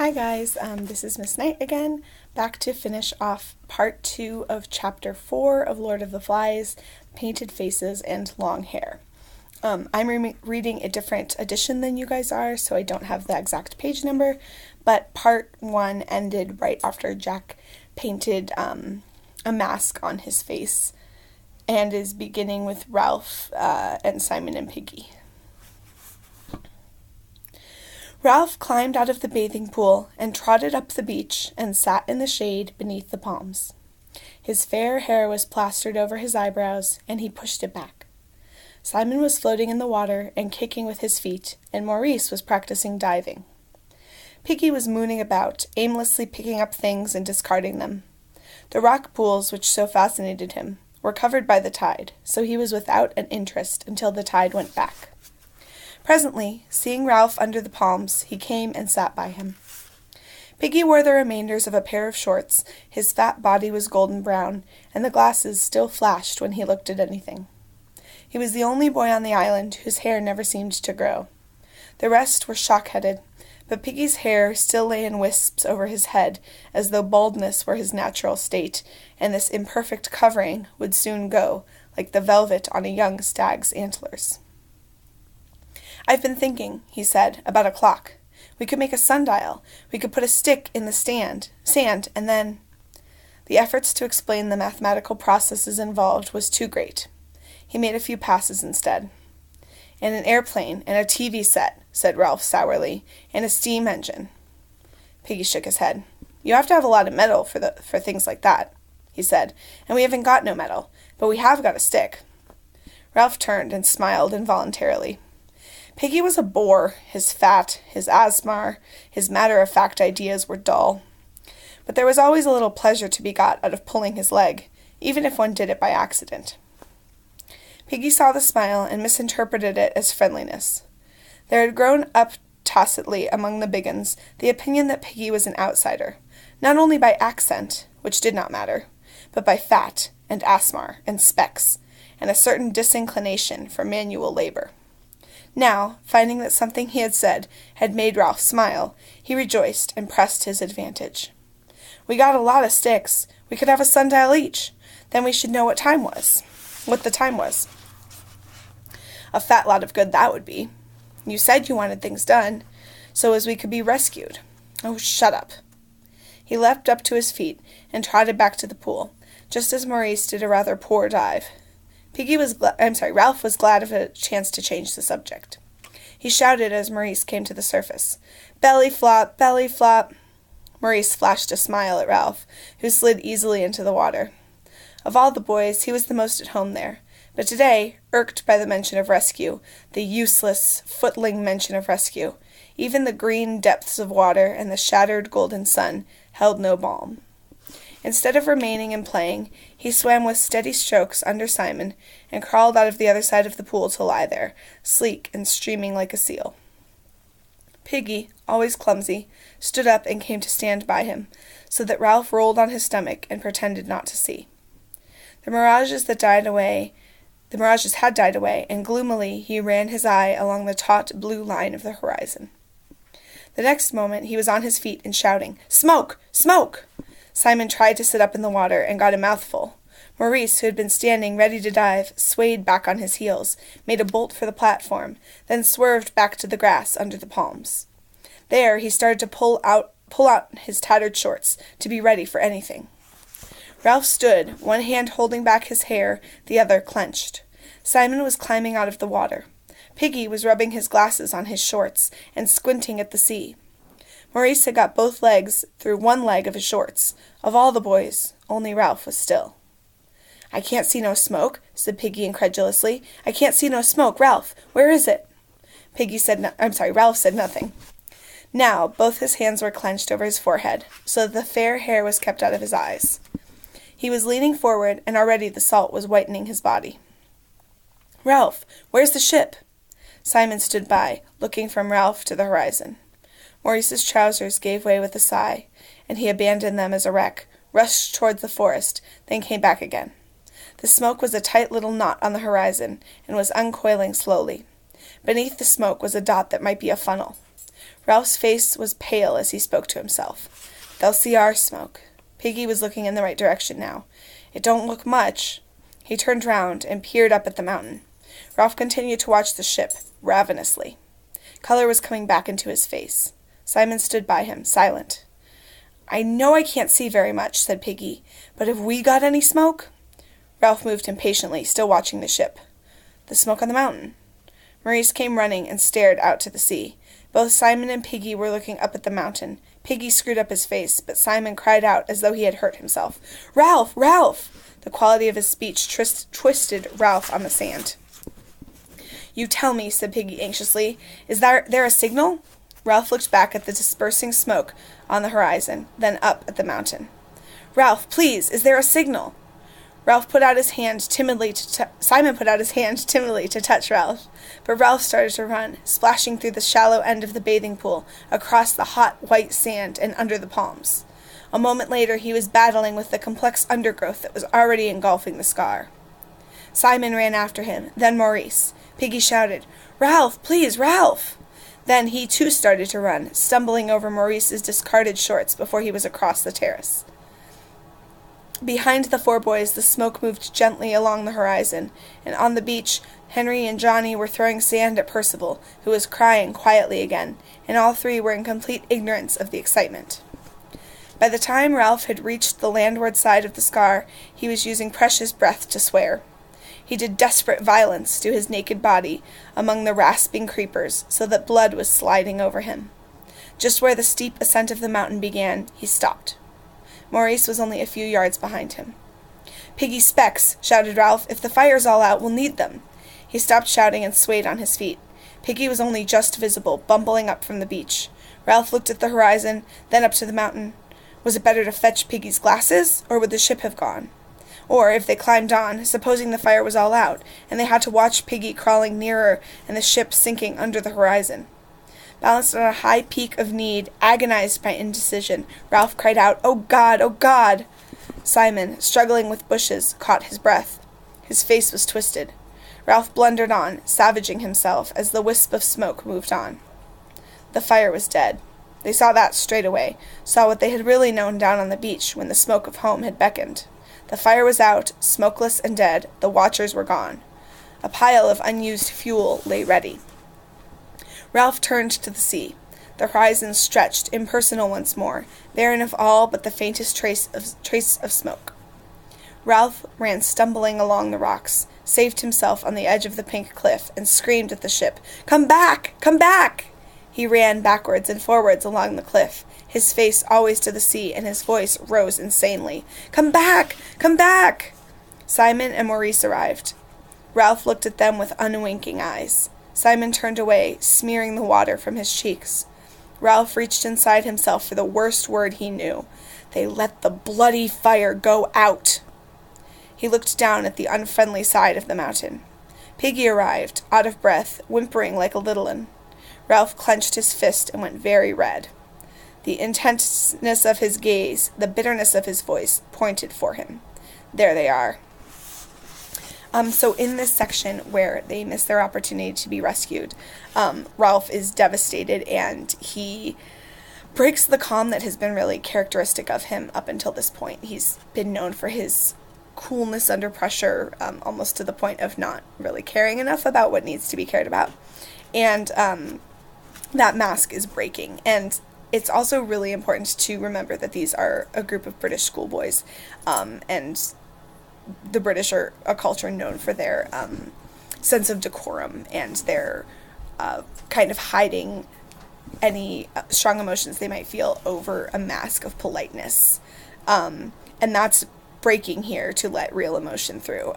Hi guys, this is Miss Knight again, back to finish off part 2 of chapter 4 of Lord of the Flies, Painted Faces and Long Hair. I'm reading a different edition than you guys are, so I don't have the exact page number, but part 1 ended right after Jack painted a mask on his face and is beginning with Ralph and Simon and Piggy. Ralph climbed out of the bathing pool and trotted up the beach and sat in the shade beneath the palms. His fair hair was plastered over his eyebrows, and he pushed it back. Simon was floating in the water and kicking with his feet, and Maurice was practicing diving. Piggy was mooning about, aimlessly picking up things and discarding them. The rock pools, which so fascinated him, were covered by the tide, so he was without an interest until the tide went back. Presently, seeing Ralph under the palms, he came and sat by him. Piggy wore the remainders of a pair of shorts, his fat body was golden brown, and the glasses still flashed when he looked at anything. He was the only boy on the island whose hair never seemed to grow. The rest were shock-headed, but Piggy's hair still lay in wisps over his head, as though baldness were his natural state, and this imperfect covering would soon go, like the velvet on a young stag's antlers. "I've been thinking," he said, "about a clock. We could make a sundial. We could put a stick in the sand, and then—" The efforts to explain the mathematical processes involved was too great. He made a few passes instead. "And an airplane, and a TV set," said Ralph sourly, "and a steam engine." Piggy shook his head. "You have to have a lot of metal for things like that," he said, "and we haven't got no metal, but we have got a stick." Ralph turned and smiled involuntarily. Piggy was a bore. His fat, his asthma, his matter-of-fact ideas were dull. But there was always a little pleasure to be got out of pulling his leg, even if one did it by accident. Piggy saw the smile and misinterpreted it as friendliness. There had grown up tacitly among the big uns the opinion that Piggy was an outsider, not only by accent, which did not matter, but by fat and asthma and specs, and a certain disinclination for manual labor. Now, finding that something he had said had made Ralph smile, he rejoiced and pressed his advantage. "We got a lot of sticks. We could have a sundial each. Then we should know what the time was. A fat lot of good that would be. You said you wanted things done, so as we could be rescued." "Oh, shut up." He leapt up to his feet and trotted back to the pool, just as Maurice did a rather poor dive. Ralph was glad of a chance to change the subject. He shouted as Maurice came to the surface, "Belly flop, belly flop." Maurice flashed a smile at Ralph, who slid easily into the water. Of all the boys, he was the most at home there, but today, irked by the mention of rescue, the useless, footling mention of rescue, even the green depths of water and the shattered golden sun held no balm. Instead of remaining and playing, he swam with steady strokes under Simon and crawled out of the other side of the pool to lie there, sleek and streaming like a seal. Piggy, always clumsy, stood up and came to stand by him, so that Ralph rolled on his stomach and pretended not to see. The mirages had died away, and gloomily he ran his eye along the taut blue line of the horizon. The next moment he was on his feet and shouting, "Smoke! Smoke!" Simon tried to sit up in the water and got a mouthful. Maurice, who had been standing ready to dive, swayed back on his heels, made a bolt for the platform, then swerved back to the grass under the palms. There he started to pull out his tattered shorts, to be ready for anything. Ralph stood, one hand holding back his hair, the other clenched. Simon was climbing out of the water. Piggy was rubbing his glasses on his shorts and squinting at the sea. Maurice had got both legs through one leg of his shorts. Of all the boys, only Ralph was still. "I can't see no smoke," said Piggy incredulously. "I can't see no smoke. Ralph, where is it?" Ralph said nothing. Now, both his hands were clenched over his forehead, so that the fair hair was kept out of his eyes. He was leaning forward, and already the salt was whitening his body. "Ralph, where's the ship?" Simon stood by, looking from Ralph to the horizon. Maurice's trousers gave way with a sigh, and he abandoned them as a wreck, rushed towards the forest, then came back again. The smoke was a tight little knot on the horizon, and was uncoiling slowly. Beneath the smoke was a dot that might be a funnel. Ralph's face was pale as he spoke to himself. "They'll see our smoke." Piggy was looking in the right direction now. "It don't look much." He turned round and peered up at the mountain. Ralph continued to watch the ship, ravenously. Color was coming back into his face. Simon stood by him, silent. "I know I can't see very much," said Piggy, "but have we got any smoke?" Ralph moved impatiently, still watching the ship. "The smoke on the mountain." Maurice came running and stared out to the sea. Both Simon and Piggy were looking up at the mountain. Piggy screwed up his face, but Simon cried out as though he had hurt himself. "Ralph! Ralph!" The quality of his speech twisted Ralph on the sand. "You tell me," said Piggy anxiously. "Is there a signal?" Ralph looked back at the dispersing smoke on the horizon, then up at the mountain. "Ralph, please, is there a signal?" Simon put out his hand timidly to touch Ralph, but Ralph started to run, splashing through the shallow end of the bathing pool, across the hot white sand and under the palms. A moment later he was battling with the complex undergrowth that was already engulfing the scar. Simon ran after him, then Maurice. Piggy shouted, "Ralph, please, Ralph!" Then he too started to run, stumbling over Maurice's discarded shorts before he was across the terrace. Behind the four boys, the smoke moved gently along the horizon, and on the beach, Henry and Johnny were throwing sand at Percival, who was crying quietly again, and all three were in complete ignorance of the excitement. By the time Ralph had reached the landward side of the scar, he was using precious breath to swear. He did desperate violence to his naked body among the rasping creepers, so that blood was sliding over him. Just where the steep ascent of the mountain began, he stopped. Maurice was only a few yards behind him. "Piggy's specs," shouted Ralph. "If the fire's all out, we'll need them." He stopped shouting and swayed on his feet. Piggy was only just visible, bumbling up from the beach. Ralph looked at the horizon, then up to the mountain. Was it better to fetch Piggy's glasses, or would the ship have gone? Or, if they climbed on, supposing the fire was all out, and they had to watch Piggy crawling nearer and the ship sinking under the horizon? Balanced on a high peak of need, agonized by indecision, Ralph cried out, "Oh God! Oh God!" Simon, struggling with bushes, caught his breath. His face was twisted. Ralph blundered on, savaging himself as the wisp of smoke moved on. The fire was dead. They saw that straight away, saw what they had really known down on the beach when the smoke of home had beckoned. The fire was out, smokeless and dead. The watchers were gone. A pile of unused fuel lay ready. Ralph turned to the sea. The horizon stretched, impersonal once more, barren of all but the faintest trace of smoke. Ralph ran stumbling along the rocks, saved himself on the edge of the pink cliff, and screamed at the ship, "Come back! Come back!" He ran backwards and forwards along the cliff, his face always to the sea, and his voice rose insanely. "Come back! Come back!" Simon and Maurice arrived. Ralph looked at them with unwinking eyes. Simon turned away, smearing the water from his cheeks. Ralph reached inside himself for the worst word he knew. They let the bloody fire go out. He looked down at the unfriendly side of the mountain. Piggy arrived, out of breath, whimpering like a little one. Ralph clenched his fist and went very red. The intenseness of his gaze, the bitterness of his voice, pointed for him. There they are. So in this section where they miss their opportunity to be rescued, Ralph is devastated, and he breaks the calm that has been really characteristic of him up until this point. He's been known for his coolness under pressure, almost to the point of not really caring enough about what needs to be cared about. And that mask is breaking. And it's also really important to remember that these are a group of British schoolboys, and the British are a culture known for their sense of decorum and their kind of hiding any strong emotions they might feel over a mask of politeness. And that's breaking here to let real emotion through,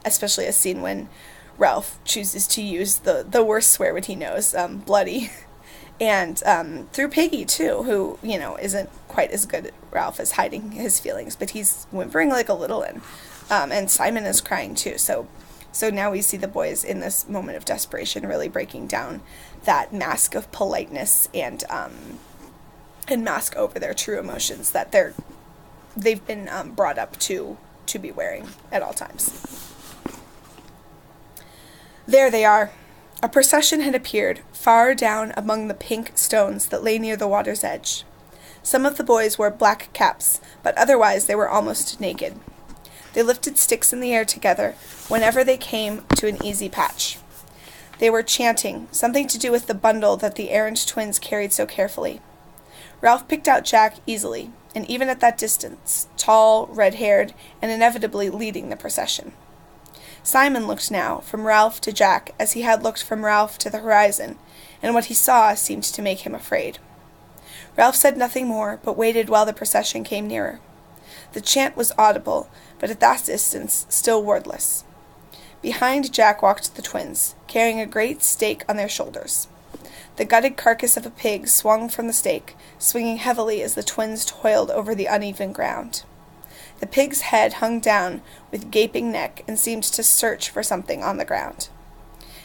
especially a scene when Ralph chooses to use the worst swear word he knows, bloody. And through Piggy, too, who, isn't quite as good at Ralph as hiding his feelings, but he's whimpering like a little one. And Simon is crying, too. So now we see the boys in this moment of desperation really breaking down that mask of politeness and mask over their true emotions that they've been brought up to be wearing at all times. There they are. A procession had appeared, far down among the pink stones that lay near the water's edge. Some of the boys wore black caps, but otherwise they were almost naked. They lifted sticks in the air together whenever they came to an easy patch. They were chanting, something to do with the bundle that the errant twins carried so carefully. Ralph picked out Jack easily, and even at that distance, tall, red-haired, and inevitably leading the procession. Simon looked now from Ralph to Jack as he had looked from Ralph to the horizon, and what he saw seemed to make him afraid. Ralph said nothing more, but waited while the procession came nearer. The chant was audible, but at that distance still wordless. Behind Jack walked the twins, carrying a great stake on their shoulders. The gutted carcass of a pig swung from the stake, swinging heavily as the twins toiled over the uneven ground. The pig's head hung down with gaping neck and seemed to search for something on the ground.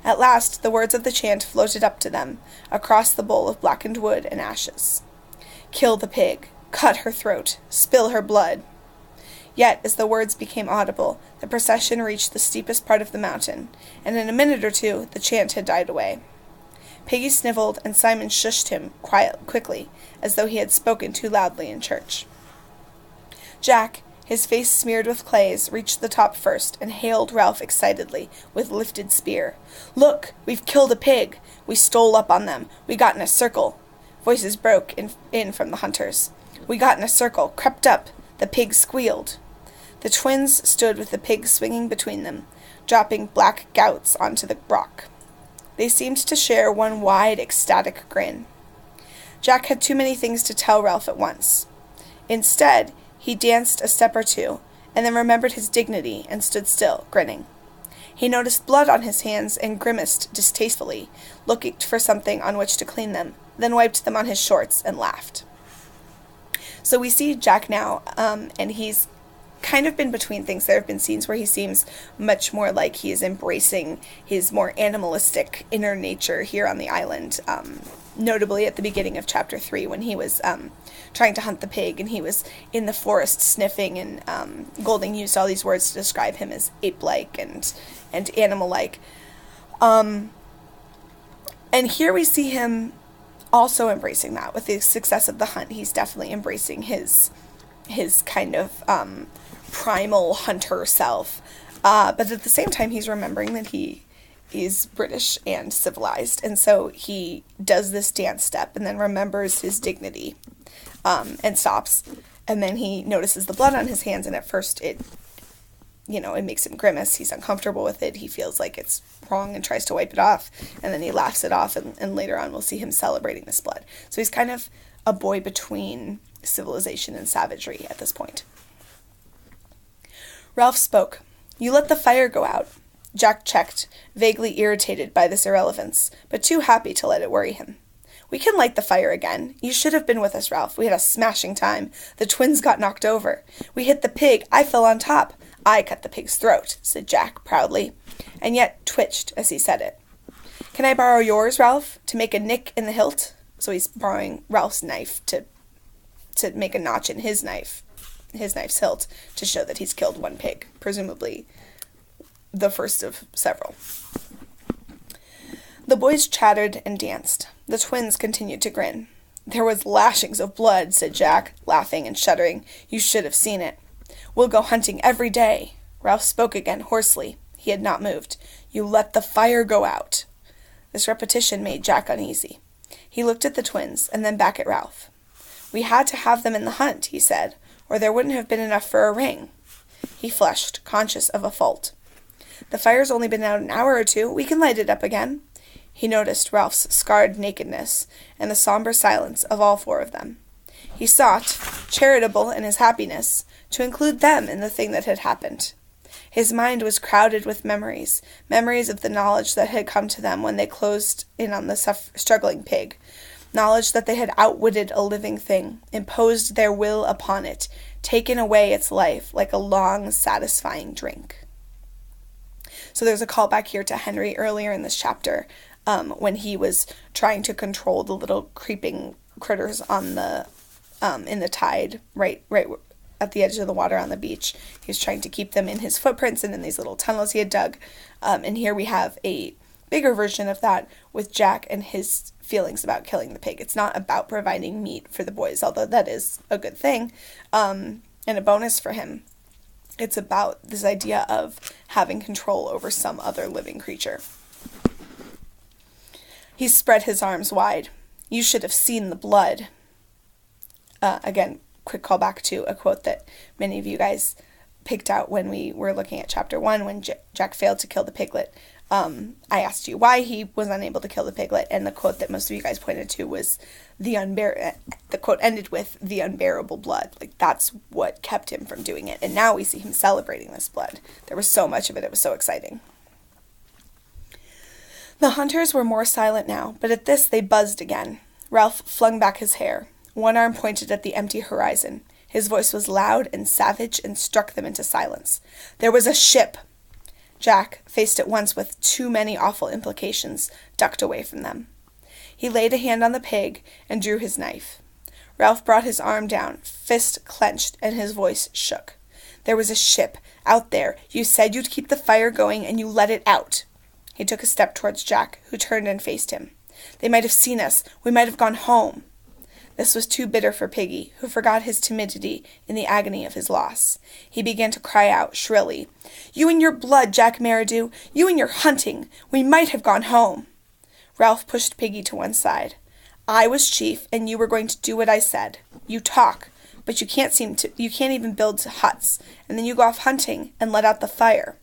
At last the words of the chant floated up to them, across the bowl of blackened wood and ashes. Kill the pig, cut her throat, spill her blood. Yet, as the words became audible, the procession reached the steepest part of the mountain, and in a minute or two the chant had died away. Piggy sniveled, and Simon shushed him quickly, as though he had spoken too loudly in church. Jack, his face smeared with clays, reached the top first, and hailed Ralph excitedly, with lifted spear. "Look! We've killed a pig! We stole up on them! We got in a circle!" Voices broke in from the hunters. "We got in a circle, crept up. The pig squealed." The twins stood with the pig swinging between them, dropping black gouts onto the rock. They seemed to share one wide, ecstatic grin. Jack had too many things to tell Ralph at once. Instead, he danced a step or two, and then remembered his dignity and stood still, grinning. He noticed blood on his hands and grimaced distastefully, looking for something on which to clean them, then wiped them on his shorts and laughed. So we see Jack now, and he's kind of been between things. There have been scenes where he seems much more like he is embracing his more animalistic inner nature here on the island, notably at the beginning of Chapter 3 when he was trying to hunt the pig and he was in the forest sniffing, and Golding used all these words to describe him as ape-like and animal-like. And here we see him also embracing that. With the success of the hunt, he's definitely embracing his kind of primal hunter self. But at the same time, he's remembering that he is British and civilized, and so he does this dance step and then remembers his dignity, and stops, and then he notices the blood on his hands, and at first it makes him grimace. He's uncomfortable with it. He feels like it's wrong and tries to wipe it off, and then he laughs it off, and later on we'll see him celebrating this blood. So he's kind of a boy between civilization and savagery at this point. Ralph spoke. "You let the fire go out." Jack checked, vaguely irritated by this irrelevance, but too happy to let it worry him. "We can light the fire again. You should have been with us, Ralph. We had a smashing time. The twins got knocked over. We hit the pig. I fell on top. I cut the pig's throat," said Jack proudly, and yet twitched as he said it. "Can I borrow yours, Ralph, to make a nick in the hilt?" So he's borrowing Ralph's knife to make a notch in his knife's hilt, to show that he's killed one pig, presumably the first of several. The boys chattered and danced. The twins continued to grin. "There was lashings of blood," said Jack, laughing and shuddering. "You should have seen it. We'll go hunting every day." Ralph spoke again hoarsely. He had not moved. "You let the fire go out." This repetition made Jack uneasy. He looked at the twins, and then back at Ralph. "We had to have them in the hunt," he said, "or there wouldn't have been enough for a ring." He flushed, conscious of a fault. "The fire's only been out an hour or two. We can light it up again." He noticed Ralph's scarred nakedness and the somber silence of all four of them. He sought, charitable in his happiness, to include them in the thing that had happened. His mind was crowded with memories of the knowledge that had come to them when they closed in on the struggling pig, knowledge that they had outwitted a living thing, imposed their will upon it, taken away its life like a long, satisfying drink. So there's a callback here to Henry earlier in this chapter, when he was trying to control the little creeping critters on the in the tide, right at the edge of the water on the beach. He was trying to keep them in his footprints and in these little tunnels he had dug. And here we have a bigger version of that with Jack and his feelings about killing the pig. It's not about providing meat for the boys, although that is a good thing, and a bonus for him. It's about this idea of having control over some other living creature. He spread his arms wide. "You should have seen the blood." Again, quick callback to a quote that many of you guys picked out when we were looking at chapter 1, when Jack failed to kill the piglet. I asked you why he was unable to kill the piglet, and the quote that most of you guys pointed to was the quote ended with "the unbearable blood." Like, that's what kept him from doing it. And now we see him celebrating this blood. There was so much of it. It was so exciting. The hunters were more silent now, but at this they buzzed again. Ralph flung back his hair. One arm pointed at the empty horizon. His voice was loud and savage and struck them into silence. "There was a ship!" Jack, faced at once with too many awful implications, ducked away from them. He laid a hand on the pig and drew his knife. Ralph brought his arm down, fist clenched, and his voice shook. "There was a ship out there. You said you'd keep the fire going, and you let it out." He took a step towards Jack, who turned and faced him. "They might have seen us. We might have gone home." This was too bitter for Piggy, who forgot his timidity in the agony of his loss. He began to cry out shrilly, "You and your blood, Jack Merridew! You and your hunting! We might have gone home!" Ralph pushed Piggy to one side. "I was chief, and you were going to do what I said. You talk, but you can't even build huts, and then you go off hunting and let out the fire."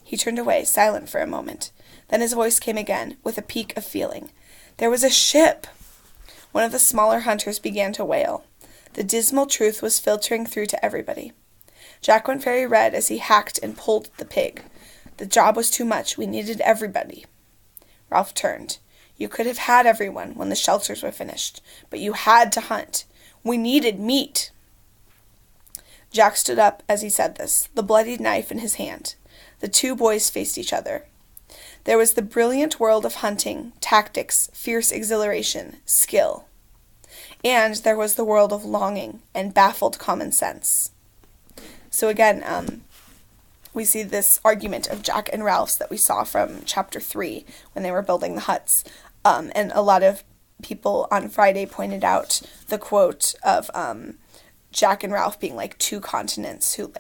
He turned away, silent for a moment. Then his voice came again, with a peak of feeling. "There was a ship!" One of the smaller hunters began to wail. The dismal truth was filtering through to everybody. Jack went very red as he hacked and pulled the pig. The job was too much. We needed everybody. Ralph turned. "You could have had everyone when the shelters were finished, but you had to hunt. We needed meat." Jack stood up as he said this, the bloodied knife in his hand. The two boys faced each other. There was the brilliant world of hunting, tactics, fierce exhilaration, skill. And there was the world of longing and baffled common sense. So again, we see this argument of Jack and Ralph's that we saw from chapter 3 when they were building the huts. And a lot of people on Friday pointed out the quote of Jack and Ralph being like two continents who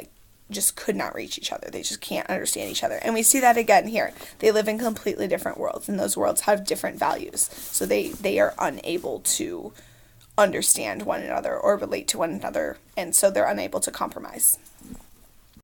just could not reach each other. They just can't understand each other. And we see that again here. They live in completely different worlds, and those worlds have different values. So they are unable to understand one another or relate to one another, and so they're unable to compromise.